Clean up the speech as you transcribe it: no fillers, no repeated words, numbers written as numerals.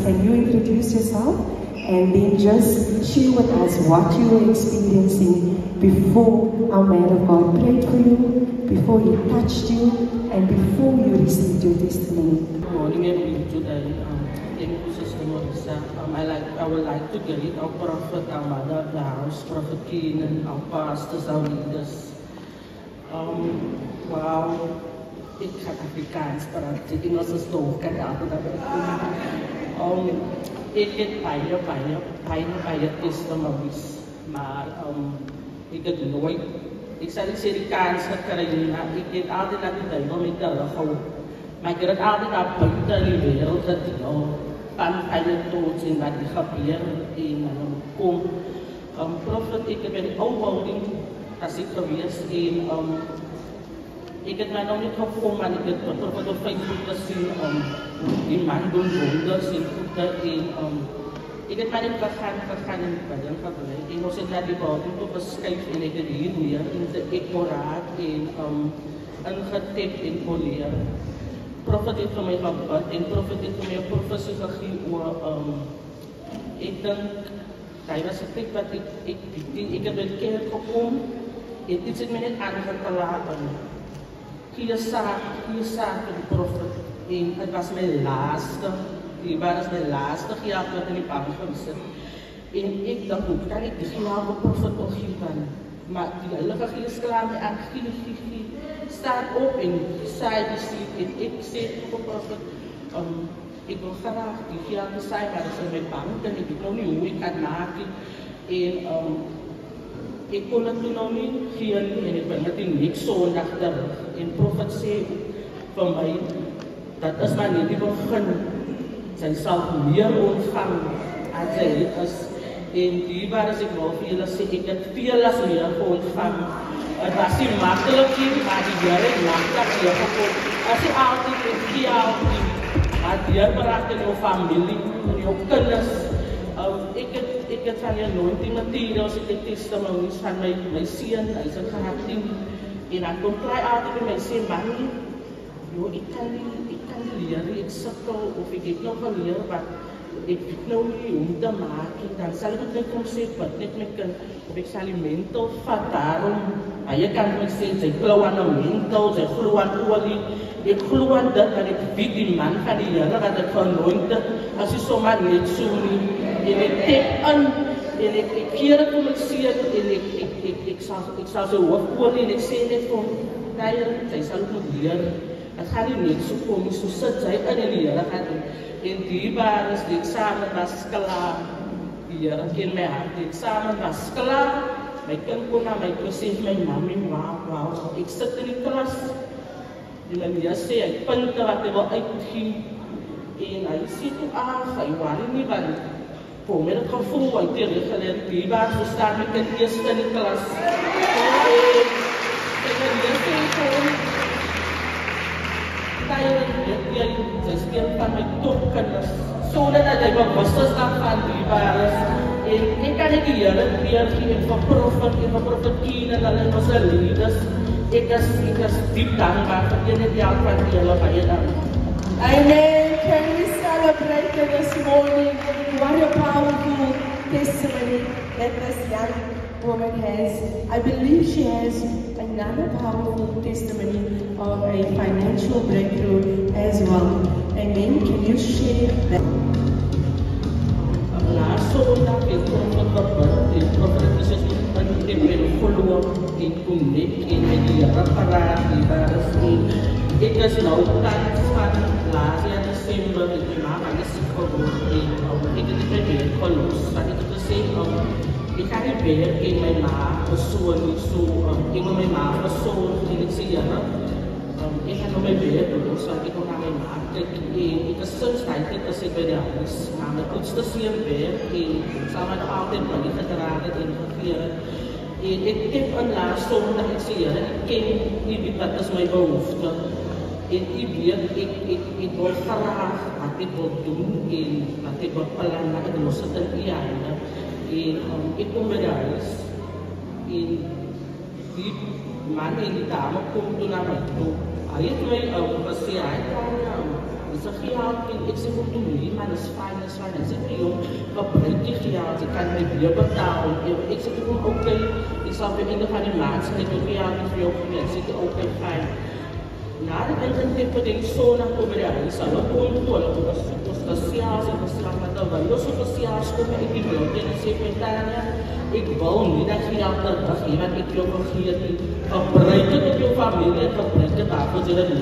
can you introduce yourself and then just share with us what you were experiencing before our man of God prayed for you, before he touched you, and before you received your testimony? Good morning everyone today. Thank you, Sister Marissa. I would like to greet our prophet, our mother of the house, Prophet Keenan, our pastors, our leaders. Wow, ik ga Afrikaans praten. Ik was een stoker. Ik heb bijna testimonies, maar ik heb nooit. Ik zal niet zeggen de kans gekregen, maar ik heb altijd naar de duivel met teruggehouden. Maar ik heb het altijd naar buiten in de wereld gedaan. Van je dood en wat er gebeurt en kom. Prophet, ik heb een ophouding als ik geweest en ik heb mij nog niet gevonden, maar ik heb Prophet op Facebook gezien die man doen wonders en goede en ik heb mij niet gegaan in het badin gebleven. Ik was naar die buiten toe beschrijven en ik heb hier weer in de ecoraad en ingetipt en poleer. Prophet heeft voor mij gebad en Prophet heeft voor mij een professie gegeven over, ik denk, dat was het wat ik heb een keer gekomen en dit zit me niet aangelaten. Hier staat de Prophet en het was mijn laatste. Die was mijn laatste jaar dat in die bank gezet. En ik dacht, hoe kan ik die jaar op Prophet opgeven? Maar die heilige geest klaar me aan, staat op en zei die ziet. En ik zei op Prophet, ik wil graag die jaar zijn, maar dat is in mijn bank en ik weet nog niet hoe ik kan maken. En ik kon het toen nog niet gaan en ik ben met die niks zondag terug. En Prophet zei van mij, dat is maar niet die begin. Zij zal meer ontvangen als zij het is. En die waar ik wel veel zeggen, ik heb veel meer ontvangen. Het was niet makkelijk, maar die Heer heeft makkelijk gekomen. Als je altijd in die oude, maar die Heer bracht in je familie, in je kinders. Ik heb van je nooit in Matthäus, als ik de testimonies van mijn zin, hij is het gehad in. En dan komt hij altijd bij mij en zei, man, ik kan niet leren, ik sukkel of ik heb nog een leren wat ik weet nou niet hoe te maken. Dan zal ik het niet om zeggen, wat niet met kan, of ik zal die mental vat daarom. Maar je kan me zeggen, zij geloof aan een mental, zij geloof aan olie. Ik geloof aan dat, maar ik weet die man van die Heer, dat ik van nooit, als je zomaar niet zo niet. En ik tip aan, en ik keer het om het zien, en ik zal zo hoofdkolen, en ik zeg net van, zij zal het moeten leren. Het gaat niet zo komen, zo zit zij in de Heer gaan doen. En die waren de examen was klaar. Die Heer in mijn hart, de examen was klaar. Mijn kind kon naar mij toe zeggen, mijn mami, wauw, ik zit in de klas. En mijn Heer zei, hij punten wat hij wil uitgeven. En hij zei toen, hij waren niet van. Voor mij het gevoel, hij teruggeleid, die waren zo staan met het eerste in de klas. En mijn Heer zei gewoon, zij speel van mijn topkinders, zodat hij bewust is van die waren. En ik kan niet hier geven van Prophet Keenan en onze leiders. Ik is diep dankbaar voor jullie help van jullie bij je dank. Amen. Can we celebrate this morning? What a powerful testimony that this young woman has. I believe she has another powerful testimony of a financial breakthrough as well. Amen. Can you share that? Last zondag is de profetische in mijn verloor in Connect in die rapparaat die daar is. Ik is nou tijd van laatst jaar december met die mama is geworden ik heb het weer gelost. Wat ik heb gezegd, ik ga niet weer in mijn maag persoon niet zo, ik wil mijn maag persoon en ik zie ja, ik ga nog mijn weer doen, zodat ik nog naar mijn maag kijk. Ik is soms tijd dat ik bij de huis, maar mijn toetste zien weer en zal me nog altijd wel niet gedragen en vergeren. En ik heb een laatste zondag, ik zie ja, ik ken niet wat is mijn behoefte. En ik weet, ik wil graag wat ik wil doen en wat ik wil plannen, ik wil zitten in die handen. En ik kom bij de huis en die man en die dame komt toen naar mij toe. Hij heeft mij gezegd, hij kan Sa geld, ik zeg ook doen, maar dat is fijn. Ik zeg jong, gebruik die geld, ik kan het weer betalen. Ik zeg ook oké, ik zal weer in de animatie, ik doe geld niet veel mensen, ik zeg oké, fijn. Na de tipo de zona comercial, sala cultura, os sociais, os trabalhadores, os sociais, como é que eu tenho a secretária, ik wou niet dat je jou dat dag iemand ik jou nog hier gebruiken met je familie, gebruiken daarvoor zullen doen.